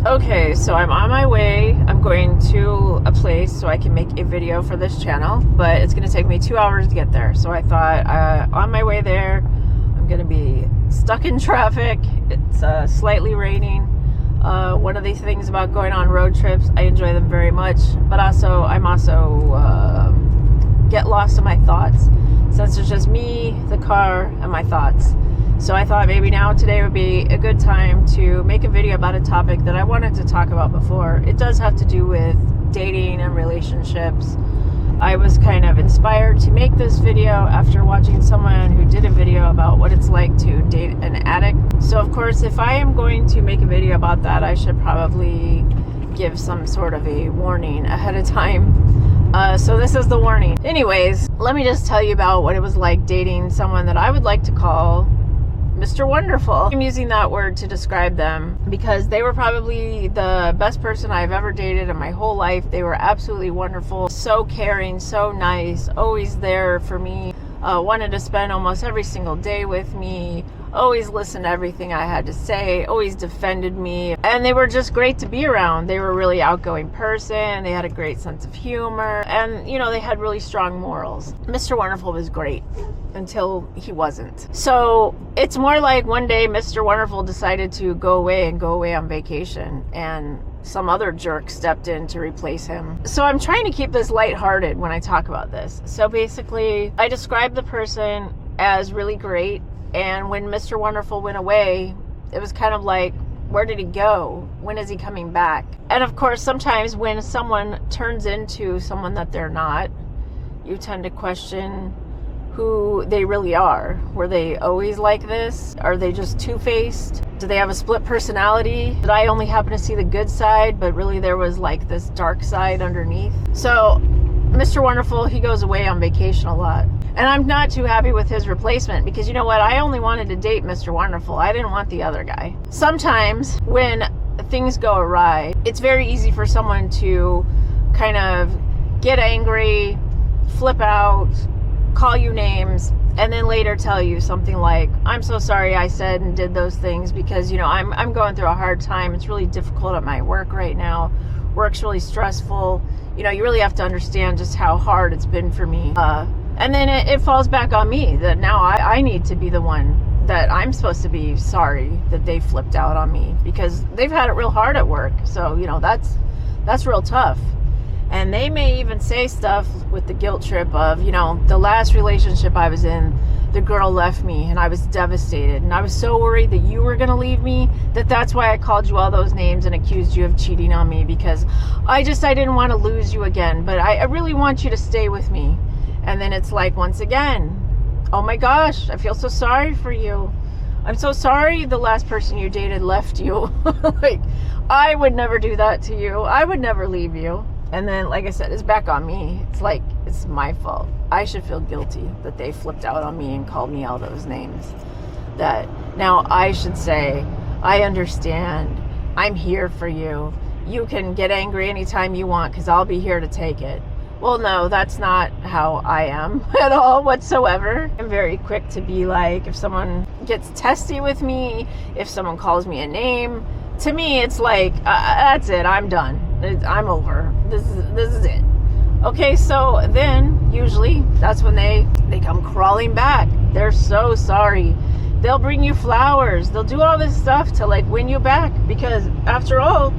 Okay, so I'm on my way. I'm going to a place so I can make a video for this channel, but it's going to take me 2 hours to get there. So I thought on my way there, I'm going to be stuck in traffic. It's slightly raining. One of these things about going on road trips, I enjoy them very much, but I'm also get lost in my thoughts, since it's just me, the car, and my thoughts. So I thought maybe today would be a good time to make a video about a topic that I wanted to talk about before. It does have to do with dating and relationships. I was kind of inspired to make this video after watching someone who did a video about what it's like to date an addict. So of course, if I am going to make a video about that, I should probably give some sort of a warning ahead of time. So this is the warning. Anyways, let me just tell you about what it was like dating someone that I would like to call Mr. Wonderful. I'm using that word to describe them because they were probably the best person I've ever dated in my whole life. They were absolutely wonderful, so caring, so nice, always there for me, wanted to spend almost every single day with me, always listened to everything I had to say, always defended me, and they were just great to be around. They were a really outgoing person, they had a great sense of humor, and they had really strong morals. Mr. Wonderful was great until he wasn't. So it's more like one day Mr. Wonderful decided to go away on vacation, and some other jerk stepped in to replace him. So I'm trying to keep this lighthearted when I talk about this. So basically, I described the person as really great, and when Mr. Wonderful went away, it was kind of like, where did he go? When is he coming back? And of course, sometimes when someone turns into someone that they're not, you tend to question who they really are. Were they always like this? Are they just two-faced? Do they have a split personality? Did I only happen to see the good side, but really there was like this dark side underneath? So Mr. Wonderful, he goes away on vacation a lot. And I'm not too happy with his replacement because you know what? I only wanted to date Mr. Wonderful. I didn't want the other guy. Sometimes when things go awry, it's very easy for someone to kind of get angry, flip out, call you names, and then later tell you something like, I'm so sorry I said and did those things because, I'm going through a hard time. It's really difficult at my work right now. Work's really stressful. You really have to understand just how hard it's been for me. And then it falls back on me that now I need to be the one that I'm supposed to be sorry that they flipped out on me because they've had it real hard at work. So, that's real tough. And they may even say stuff with the guilt trip of, the last relationship I was in, the girl left me and I was devastated. And I was so worried that you were going to leave me that's why I called you all those names and accused you of cheating on me because I didn't want to lose you again. But I really want you to stay with me. And then it's like, once again, oh my gosh, I feel so sorry for you. I'm so sorry the last person you dated left you. Like, I would never do that to you. I would never leave you. And then, like I said, it's back on me. It's like, it's my fault. I should feel guilty that they flipped out on me and called me all those names. That now I should say, I understand. I'm here for you. You can get angry anytime you want because I'll be here to take it. Well, no, that's not how I am at all whatsoever. I'm very quick to be like, if someone gets testy with me, if someone calls me a name, to me, it's like, that's it. I'm done. I'm over. This is it. Okay, so then usually that's when they come crawling back. They're so sorry. They'll bring you flowers. They'll do all this stuff to like win you back because after all,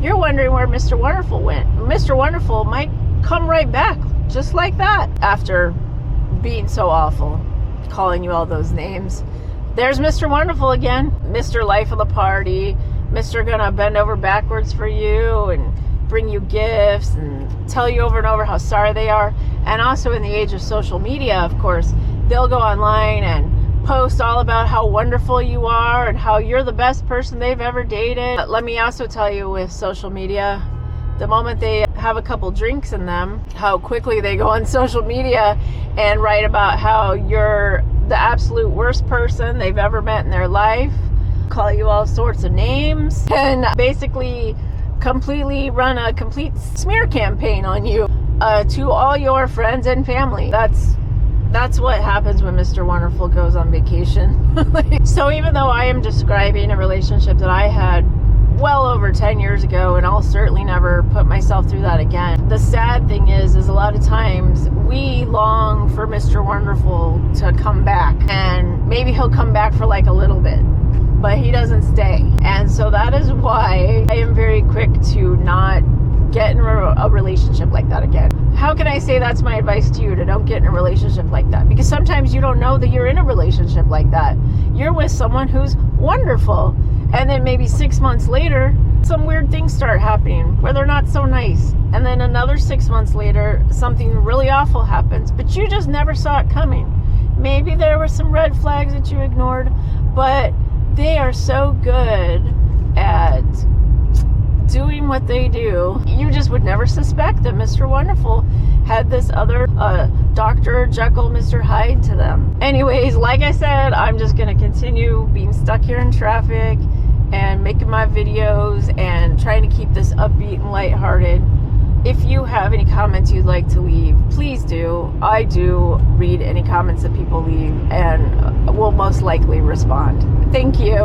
you're wondering where Mr. Wonderful went. Mr. Wonderful might come right back just like that after being so awful, calling you all those names. There's Mr. Wonderful again. Mr. Life of the party. Mr. gonna bend over backwards for you and bring you gifts and tell you over and over how sorry they are. And also in the age of social media, of course, they'll go online and post all about how wonderful you are and how you're the best person they've ever dated. But let me also tell you, with social media, the moment they have a couple drinks in them, how quickly they go on social media and write about how you're the absolute worst person they've ever met in their life, call you all sorts of names, and basically completely run a complete smear campaign on you to all your friends and family. That's what happens when Mr. Wonderful goes on vacation. So even though I am describing a relationship that I had well over 10 years ago, and I'll certainly never put myself through that again. The sad thing is a lot of times we long for Mr. Wonderful to come back, and maybe he'll come back for like a little bit, but he doesn't stay. And so that is why I am very quick to not get in a relationship like that again. How can I say that's my advice to you, to don't get in a relationship like that? Because sometimes you don't know that you're in a relationship like that. You're with someone who's wonderful, and then maybe 6 months later, some weird things start happening where they're not so nice. And then another 6 months later, something really awful happens, but you just never saw it coming. Maybe there were some red flags that you ignored, but they are so good at doing what they do. You just would never suspect that Mr. Wonderful had this other Dr. Jekyll, Mr. Hyde to them. Anyways, like I said, I'm just going to continue being stuck here in traffic and making my videos and trying to keep this upbeat and lighthearted. If you have any comments you'd like to leave, please do. I do read any comments that people leave and will most likely respond. Thank you.